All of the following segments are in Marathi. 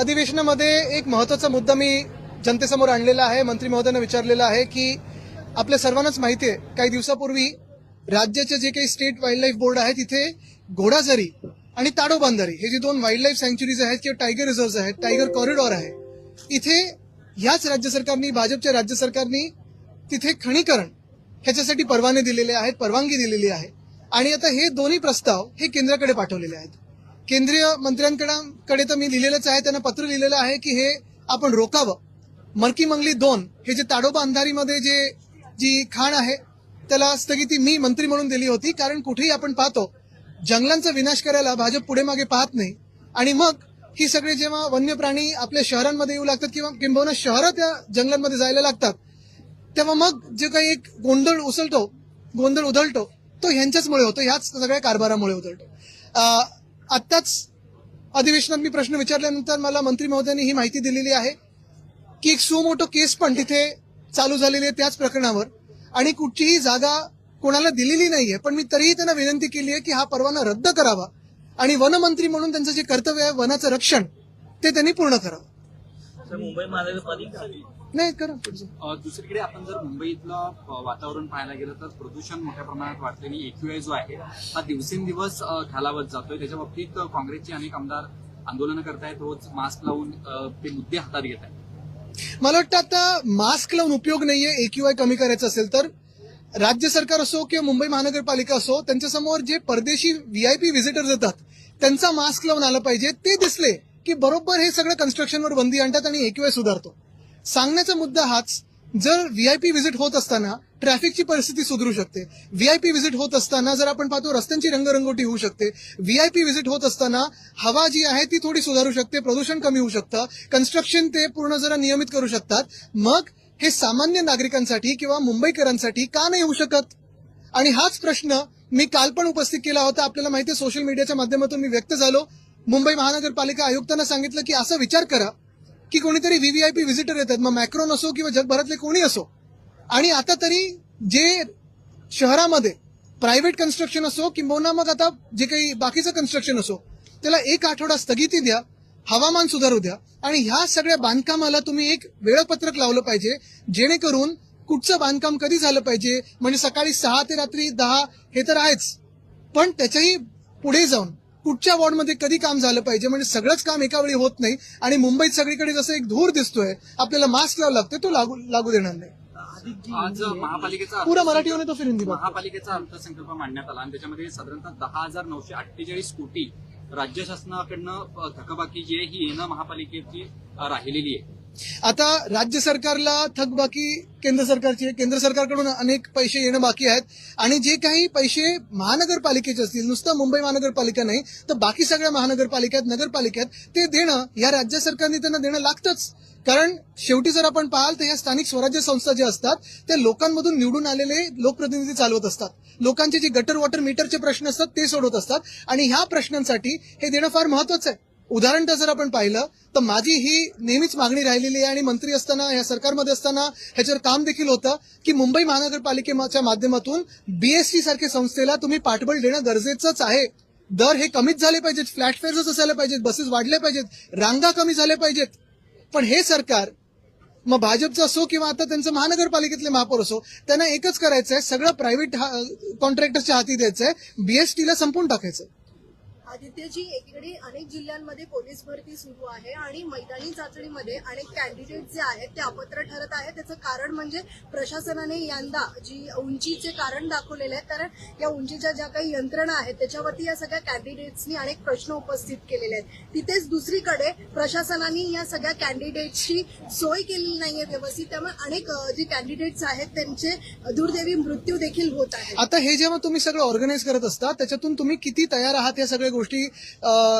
अधिवेशनामध्ये एक महत्त्वाचा मुद्दा मी जनतेसमोर आणलेला आहे. मंत्री महोदयांना विचारलेला आहे की आपल्या सर्वांनाच माहिती आहे, काही दिवसापूर्वी राज्याचे जे काही स्टेट वाईल्ड लाईफ बोर्ड आहे तिथे घोडाझरी आणि ताडोबांधारी हे जे दोन वाईल्ड लाईफ सँक्च्युरीज आहेत किंवा टायगर रिझर्व्ह आहेत, टायगर कॉरिडॉर आहे, इथे याच राज्य सरकारनी, भाजपच्या राज्य सरकारनी तिथे खणीकरण ह्याच्यासाठी परवाने दिलेले आहेत, परवानगी दिलेली आहे. आणि आता हे दोन्ही प्रस्ताव हे केंद्राकडे पाठवलेले आहेत. केंद्रीय मंत्र्यांकडे तर मी लिहिलेलंच आहे, त्यांना पत्र लिहिलेलं आहे की हे आपण रोखावं. मरकी मंगली 2 हे जे ताडोबा अंधारीमध्ये जी खाण आहे त्याला स्थगिती मी मंत्री म्हणून दिली होती. कारण कुठेही आपण पाहतो जंगलांचा विनाश करायला भाजप पुढे मागे पाहत नाही. आणि मग ही सगळे जेव्हा वन्य प्राणी आपल्या शहरांमध्ये येऊ लागतात किंवा किंबहुना शहरात या जंगलांमध्ये जायला लागतात, तेव्हा मग जे काही एक गोंधळ उधळतो तो ह्यांच्याचमुळे होतो, ह्याच सगळ्या कारभारामुळे उधळतो. आत्ताच अधिवेशनात मी प्रश्न विचारल्यानंतर मला मंत्री महोदयांनी ही माहिती दिलेली आहे की एक सुमोटो केस पण तिथे चालू झालेली आहे त्याच प्रकरणावर, आणि कुठचीही जागा कोणाला दिलेली नाहीये. पण मी तरीही त्यांना विनंती केली आहे की हा परवाना रद्द करावा आणि वनमंत्री म्हणून त्यांचं जे कर्तव्य आहे वनाचं रक्षण ते त्यांनी पूर्ण करावं. मुंबई महानगरपालिका नाही करा. दुसरीकडे आपण जर मुंबईतलं वातावरण पाहायला गेलं तर प्रदूषण मोठ्या प्रमाणात वाढते आणि AQI जो आहे हा दिवसेंदिवस खालावत जातोय. त्याच्या बाबतीत काँग्रेसचे अनेक आमदार आंदोलनं करतायत, रोज मास्क लावून ते मुद्दे हातात घेत आहेत. मला वाटतं आता मास्क लावून उपयोग नाहीये. AQI कमी करायचं असेल तर राज्य सरकार असो किंवा मुंबई महानगरपालिका असो, त्यांच्यासमोर जे परदेशी VIP व्हिजिटर्स येतात त्यांचा मास्क लावून आलं पाहिजे. ते दिसले की बरोबर हे सगळं कन्स्ट्रक्शनवर बंदी आणतात आणि AQI सुधारतो. सांगण्याचा मुद्दा हाच, जर VIP व्हिजिट होत असताना ट्रॅफिकची परिस्थिती सुधारू शकते. VIP व्हिजिट होत असताना जर आपण पाहतो रस्त्यांची रंगरंगोटी होऊ शकते. VIP व्हिजिट होत असताना हवा जी आहे ती थोडी सुधारू शकते, प्रदूषण कमी होऊ शकतं, कन्स्ट्रक्शन ते पूर्ण जरा नियमित करू शकतात. मग हे सामान्य नागरिकांसाठी किंवा मुंबईकरांसाठी का नाही होऊ शकत? आणि हाच प्रश्न मी काल पण उपस्थित केला होता. आपल्याला माहिती आहे सोशल मीडियाच्या माध्यमातून मी व्यक्त झालो. मुंबई महानगरपालिका आयुक्तांना सांगितलं की असा विचार करा की कोणीतरी VVIP व्हिजिटर येतात, मग मॅक्रोन असो किंवा जगभरातले कोणी असो, आणि आता तरी जे शहरामध्ये प्रायव्हेट कन्स्ट्रक्शन असो किंबहुना मग आता जे काही बाकीचं कन्स्ट्रक्शन असो त्याला 1 आठवडा स्थगिती द्या, हवामान सुधारू द्या आणि ह्या सगळ्या बांधकामाला तुम्ही एक वेळापत्रक लावलं पाहिजे, जेणेकरून कुठचं बांधकाम कधी झालं पाहिजे. म्हणजे सकाळी 6 ते रात्री 10 हे तर आहेच, पण त्याच्याही पुढे जाऊन कुठच्या वॉर्डमध्ये कधी काम झालं पाहिजे. म्हणजे सगळंच काम एका वेळी होत नाही आणि मुंबईत सगळीकडे जसं एक धूर दिसतोय, आपल्याला मास्क लावावं लागतोय, तो लागू देणार नाही. आज महापालिकेचा पुरा मराठी होणे तो फिर हिंदी महापालिकेचा अर्थसंकल्प मांडण्यात आला आणि त्याच्यामध्ये साधारणतः 10,948 कोटी राज्य शासनाकडनं थकबाकी जी आहे ही येणं महापालिकेची राहिलेली आहे. आता राज्य सरकारला थकबाकी केंद्र सरकारची आहे, केंद्र सरकारकडून अनेक पैसे येणं बाकी आहेत आणि जे काही पैसे महानगरपालिकेचे असतील, नुसतं मुंबई महानगरपालिका नाही तर बाकी सगळ्या महानगरपालिका नगरपालिका ते देणं या राज्य सरकारने त्यांना देणं लागतंच. कारण शेवटी जर आपण पाहाल तर या स्थानिक स्वराज्य संस्था ज्या असतात त्या लोकांमधून निवडून आलेले लोकप्रतिनिधी चालवत असतात. लोकांचे जे गटर वॉटर मीटरचे प्रश्न असतात ते सोडवत असतात आणि ह्या प्रश्नांसाठी हे देणं फार महत्वाचं आहे. उदाहरणतः जर आपण पाहिलं तर माझी ही नेहमीच मागणी राहिलेली आहे आणि मंत्री असताना या सरकारमध्ये असताना ह्याच्यावर काम देखील होतं की मुंबई महानगरपालिकेच्या माध्यमातून BST सारख्या संस्थेला तुम्ही पाठबळ देणं गरजेचंच आहे. दर हे कमीच झाले पाहिजेत, फ्लॅट फेअर्सच असायला पाहिजेत, बसेस वाढल्या पाहिजेत, रांगा कमी झाल्या पाहिजेत. पण हे सरकार, मग भाजपचं असो किंवा आता त्यांचं महानगरपालिकेतले महापौर असो, त्यांना एकच करायचं आहे, सगळं प्रायव्हेट कॉन्ट्रॅक्टरच्या हाती द्यायचंय, BST ला संपून टाकायचं. आदित्यजी, एकीकडे अनेक जिल्ह्यांमध्ये पोलीस भरती सुरू आहे आणि मैदानी चाचणीमध्ये अनेक कॅन्डिडेट जे आहेत ते अपात्र ठरत आहेत. त्याचं कारण म्हणजे प्रशासनाने यंदा जी उंचीचे कारण दाखवलेले आहेत, कारण या उंचीच्या ज्या काही यंत्रणा आहेत त्याच्यावरती या सगळ्या कॅन्डिडेट्सनी अनेक प्रश्न उपस्थित केलेले आहेत. तिथेच दुसरीकडे प्रशासनाने या सगळ्या कॅन्डिडेट्सची सोय केलेली नाहीये व्यवस्थित, त्यामुळे अनेक जे कॅन्डिडेट्स आहेत त्यांचे दुर्दैवी मृत्यू देखील होत आहेत. आता हे जेव्हा तुम्ही सगळं ऑर्गनाईज करत असता त्याच्यातून तुम्ही किती तयार आहात या सगळ्या गोष्टी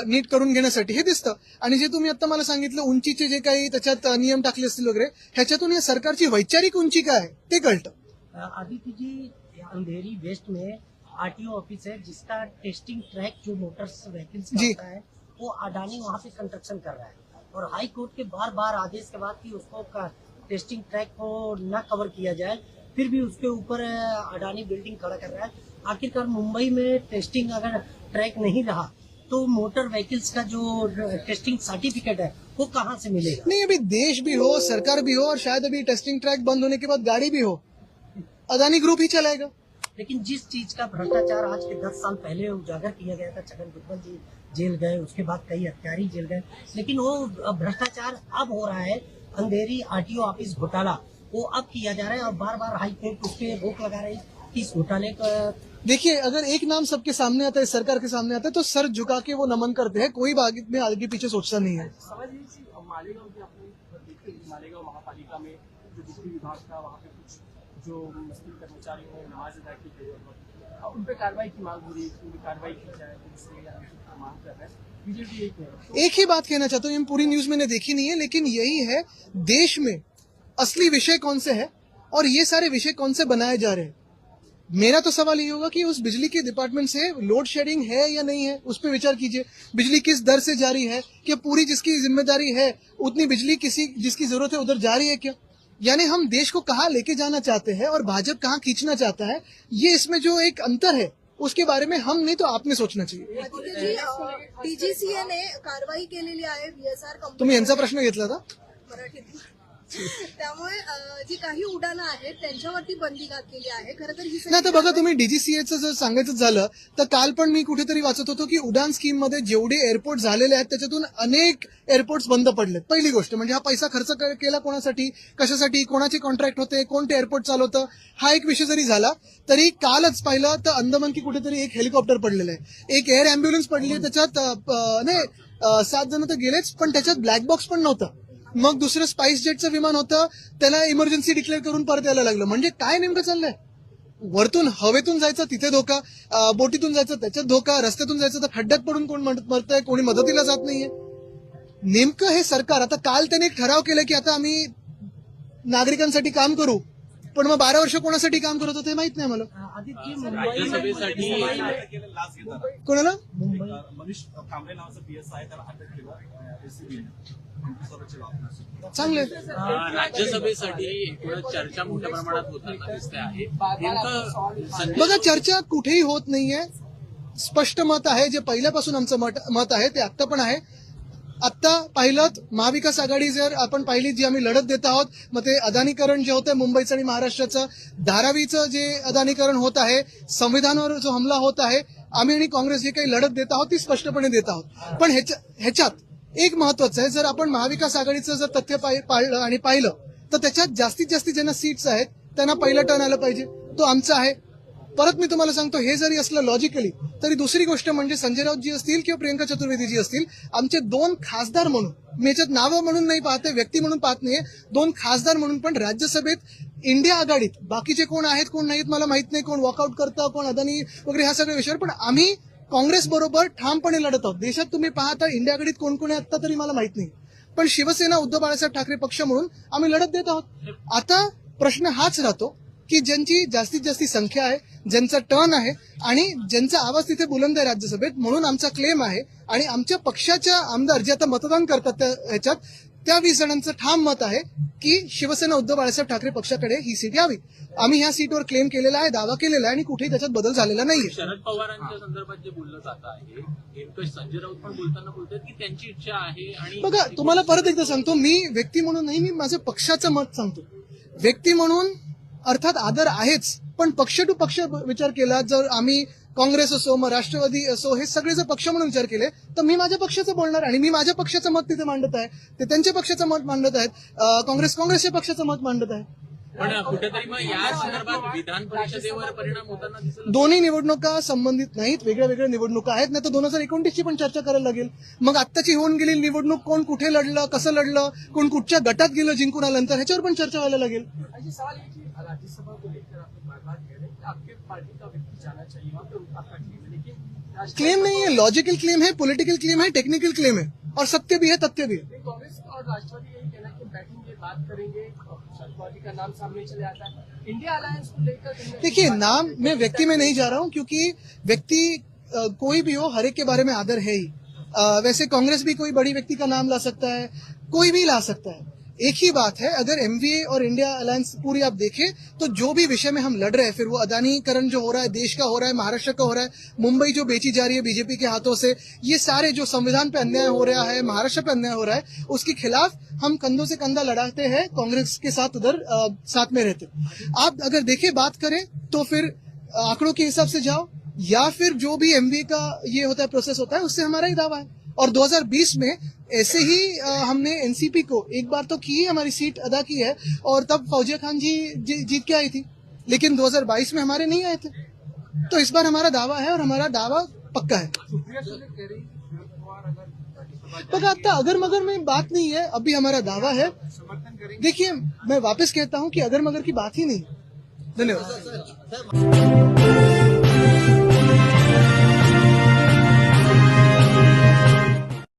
नीट करून घेण्यासाठी हे दिसतं. आणि जे तुम्ही आता मला सांगितलं उंचीचे जे काही त्याच्यात नियम टाकले असतील वगैरे, ह्याच्यातून या सरकारची वैचारिक उंची काय ते कळतं. आदित्य जी, अंधेरी वेस्ट में RTO ऑफिस है जिसका टेस्टिंग ट्रैक जो मोटर्स व्हीकल्स का होता है वो अडानी वहाँ पे कंस्ट्रक्शन कर रहा है और हाई कोर्ट के बार आदेश के बाद कि उसको टेस्टिंग ट्रैक को न कवर किया जाए, फिर भी उसके ऊपर अडानी बिल्डिंग खड़ा कर रहा है. आखिरकार मुंबई में टेस्टिंग अगर ट्रैक नहीं रहा तो मोटर व्हीकल्स का जो टेस्टिंग सर्टिफिकेट है वो कहाँ से मिलेगा? नहीं, अभी देश भी हो, सरकार भी हो, और शायद अभी टेस्टिंग ट्रैक बंद होने के बाद गाड़ी भी हो, अदानी ग्रुप ही चलाएगा। लेकिन जिस चीज का भ्रष्टाचार आज के 10 साल पहले उजागर किया गया था, छगन भुजबल जी जेल गए, उसके बाद कई हत्यारी जेल गए, लेकिन वो भ्रष्टाचार अब हो रहा है। अंधेरी आरटीओ ऑफिस घोटाला वो अब किया जा रहा है और बार बार हाई कोर्ट उस पर रोक लगा रही है कि इस घोटाले का। देखिए, अगर एक नाम सबके सामने आता है, सरकार के सामने आता है, तो सर झुका के वो नमन करते हैं, कोई आगे पीछे सोचता नहीं है। मालेगांव की आपने देखते हैं, मालेगांव महापालिका में जो बिजली विभाग था, वहाँ पे कुछ जो मस्ती कर्मचारियों ने नमाज अदा की गई और उन पे कार्रवाई की मांग हो रही है, उन पे कार्रवाई की जाए, मांग कर रहे हैं। बीजेपी एक ही बात कहना चाहता हूँ, पूरी न्यूज मैंने देखी नहीं है, लेकिन यही है, देश में असली विषय कौन से है और ये सारे विषय कौन से बनाए जा रहे हैं। मेरा तो सवाल ये होगा कि उस बिजली के डिपार्टमेंट से लोड शेडिंग है या नहीं है, उस पर विचार कीजिए। बिजली किस दर से जारी है, क्या पूरी जिसकी जिम्मेदारी है उतनी बिजली किसी जिसकी जरूरत है उधर जा रही है क्या? यानी हम देश को कहाँ लेके जाना चाहते हैं और भाजपा कहाँ खींचना चाहता है, ये इसमें जो एक अंतर है उसके बारे में हम नहीं तो आपने सोचना चाहिए। डीजीसीए ने कारवाई केलेली आहे VSR कंपनी। तुम्ही यांचा प्रश्न घेतला होता? मराठीत। त्यामुळे जी काही उड्डाणं आहेत त्यांच्यावरती बंदी घातलेली आहे। खरं तर ही ना, तर बघा, तुम्ही डीजीसीएचं जर सांगायचं झालं तर काल पण मी कुठेतरी वाचत होतो की उडान स्कीम मध्ये जेवढे एअरपोर्ट झालेले आहेत त्याच्यातून अनेक एअरपोर्ट्स बंद पडलेत। पहिली गोष्ट म्हणजे हा पैसा खर्च केला कोणासाठी, कशासाठी, कोणाचे कॉन्ट्रॅक्ट होते, कोणते एअरपोर्ट चालवतं, हा एक विषय जरी झाला तरी कालच पाहिलं तर अंदमान की कुठेतरी एक हेलिकॉप्टर पडलेलं आहे, एक एअर अँब्युलन्स पडली, त्याच्यात नाही 7 जण तर गेलेच, पण त्याच्यात ब्लॅक बॉक्स पण नव्हता। मग दुसरं स्पाइस जेटचं विमान होतं, त्याला इमर्जन्सी डिक्लेअर करून परत यायला लागलं। म्हणजे काय नेमकं चाललंय? वरतून हवेतून जायचं तिथे धोका, बोटीतून जायचं त्याच्यात धोका, रस्त्यातून जायचं तर खड्ड्यात पडून कोण मरतंय, कोणी मदतीला जात नाहीये। नेमकं हे सरकार, आता काल त्याने एक ठराव केला की आता आम्ही नागरिकांसाठी काम करू, पण मग 12 वर्ष कोणासाठी काम करत होते माहित नाही मला। आदित्य राज्यसभेसाठी कोणाला? मनीष कांबळे नावाचा PS आहे, त्याला अटक केलं एसीबीने। चांगले। राज्यसभेसाठी एकूणच चर्चा मोठ्या प्रमाणात होताना दिसते आहे। नेमकं बघा, चर्चा कुठेही होत नाहीये, स्पष्ट मत आहे, जे पहिल्यापासून आमचं मत आहे ते आत्ता पण आहे। आत्ता पाहिलं महाविकास आघाडी जर आपण पाहिली जी आम्ही लढत देत आहोत, मग ते अदानीकरण जे होतंय मुंबईचं आणि महाराष्ट्राचं, धारावीचं जे अदानीकरण होत आहे, संविधानावर जो हमला होत आहे, आम्ही आणि काँग्रेस जे काही लढत देत आहोत ती स्पष्टपणे देत आहोत। पण ह्याच्यात एक महत्वाचं आहे, जर आपण महाविकास आघाडीचं जर तथ्य पाळलं आणि पाहिलं तर त्याच्यात जास्तीत जास्त ज्यांना सीट्स आहेत त्यांना पहिलं टर्न आलं पाहिजे, तो आमचा आहे। परत मी तुम्हाला सांगतो, हे जरी असलं लॉजिकली तरी दुसरी गोष्ट म्हणजे संजय राऊत जी असतील किंवा प्रियंका चतुर्वेदी जी असतील, आमचे 2 खासदार म्हणून, मी याच्यात नावं म्हणून नाही पाहते, व्यक्ती म्हणून पाहत नाहीये, 2 खासदार म्हणून पण राज्यसभेत इंडिया आघाडीत बाकीचे कोण आहेत कोण नाहीत मला माहित नाही, कोण वॉकआउट करतं, कोण अदानी वगैरे, ह्या सगळ्या विषयावर पण आम्ही काँग्रेस बरोबर ठामपणे लढत आहोत। देशात तुम्ही पाहता इंडिया आघाडीत कोण कोण आहे आता तरी मला माहित नाही, पण शिवसेना उद्धव बाळासाहेब ठाकरे पक्ष म्हणून आम्ही लढत देत आहोत। आता प्रश्न हाच राहतो की ज्यांची जास्तीत जास्त संख्या आहे, ज्यांचा टर्न आहे आणि ज्यांचा आवाज तिथे बुलंद आहे राज्यसभेत, म्हणून आमचा क्लेम आहे आणि आमच्या पक्षाच्या आमदार जे आता मतदान करतात त्या ह्याच्यात त्या 20 जणांचं ठाम मत आहे की शिवसेना उद्धव बाळासाहेब ठाकरे पक्षाकडे ही सीट यावी। आम्ही ह्या सीटवर क्लेम केलेला आहे, दावा केलेला आहे आणि कुठेही त्याच्यात बदल झालेला नाहीये। शरद पवारांच्या संदर्भात जे बोललं जात आहे, नेमकं संजय राऊत पण बोलताना बोलतात की त्यांची इच्छा आहे। आणि बघा, तुम्हाला परत एकदा सांगतो, मी व्यक्ती म्हणून नाही, मी माझं पक्षाचं मत सांगतो। व्यक्ती म्हणून अर्थात आदर आहेच, पण पक्ष टू पक्ष विचार केला, जर आम्ही काँग्रेस असो मग राष्ट्रवादी असो हे सगळे जर पक्ष म्हणून विचार केले तर मी माझ्या पक्षाचं बोलणार आणि मी माझ्या पक्षाचं मत तिथे मांडत आहे, ते त्यांच्या पक्षाचं मत मांडत आहेत, काँग्रेसच्या पक्षाचं मत मांडत आहे। पण कुठेतरी मग या संदर्भात विधान परिषदेवर परिणाम होताना दिसत। दोन्ही निवडणुका संबंधित नाहीत, वेगळ्या वेगळ्या निवडणुका आहेत, नाही तर 2029 ची पण चर्चा करायला लागेल। मग आत्ताची होऊन गेलेली निवडणूक कोण कुठे लढलं, कसं लढलं, कोण कुठच्या गटात गेलं जिंकून आल्यानंतर, ह्याच्यावर पण चर्चा व्हायला लागेल। सवाल ये कि राज्यसभा को लेकर आप बार-बार कह रहे हैं कि आपके पार्टी का व्यक्ति जाना चाहिए वहाँ पे, आपका क्लेम है, लेकिन क्लेम नहीं है, लॉजिकल क्लेम है, पॉलिटिकल क्लेम है, टेक्निकल क्लेम है और सत्य भी है, तथ्य भी है। कांग्रेस और राष्ट्रवादी यही कहना है कि बैठेंगे, बात करेंगे, शरद पवार जी का नाम सामने चले आता है। इंडिया अलायंस को लेकर देखिए, नाम मैं व्यक्ति में नहीं जा रहा हूं क्योंकि व्यक्ति कोई भी हो, हर एक के बारे में आदर है ही। वैसे कांग्रेस भी कोई बड़ी व्यक्ति का नाम ला सकता है, कोई भी ला सकता है। एक ही बात है, अगर एमवीए और इंडिया अलायंस पूरी आप देखें तो जो भी विषय में हम लड़ रहे हैं, फिर वो अदानीकरण जो हो रहा है, देश का हो रहा है, महाराष्ट्र का हो रहा है, मुंबई जो बेची जा रही है बीजेपी के हाथों से, ये सारे जो संविधान पे अन्याय हो रहा है, महाराष्ट्र पे अन्याय हो रहा है, उसके खिलाफ हम कंधों से कंधा लड़ाते हैं, कांग्रेस के साथ उधर साथ में रहते। आप अगर देखें, बात करें तो फिर आंकड़ों के हिसाब से जाओ या फिर जो भी एमबीए का ये होता है, प्रोसेस होता है, उससे हमारा ही दावा है। और 2020 में ऐसे ही हमने एनसीपी को एक बार तो की, हमारी सीट अदा की है, और तब फौजिया खान जी जीत के आई थी, लेकिन 2022 में हमारे नहीं आए थे। तो इस बार हमारा दावा है और हमारा दावा पक्का है। पक्का, अगर मगर में बात नहीं है, अभी हमारा दावा है। देखिए, मैं वापस कहता हूं कि अगर मगर की बात ही नहीं। धन्यवाद।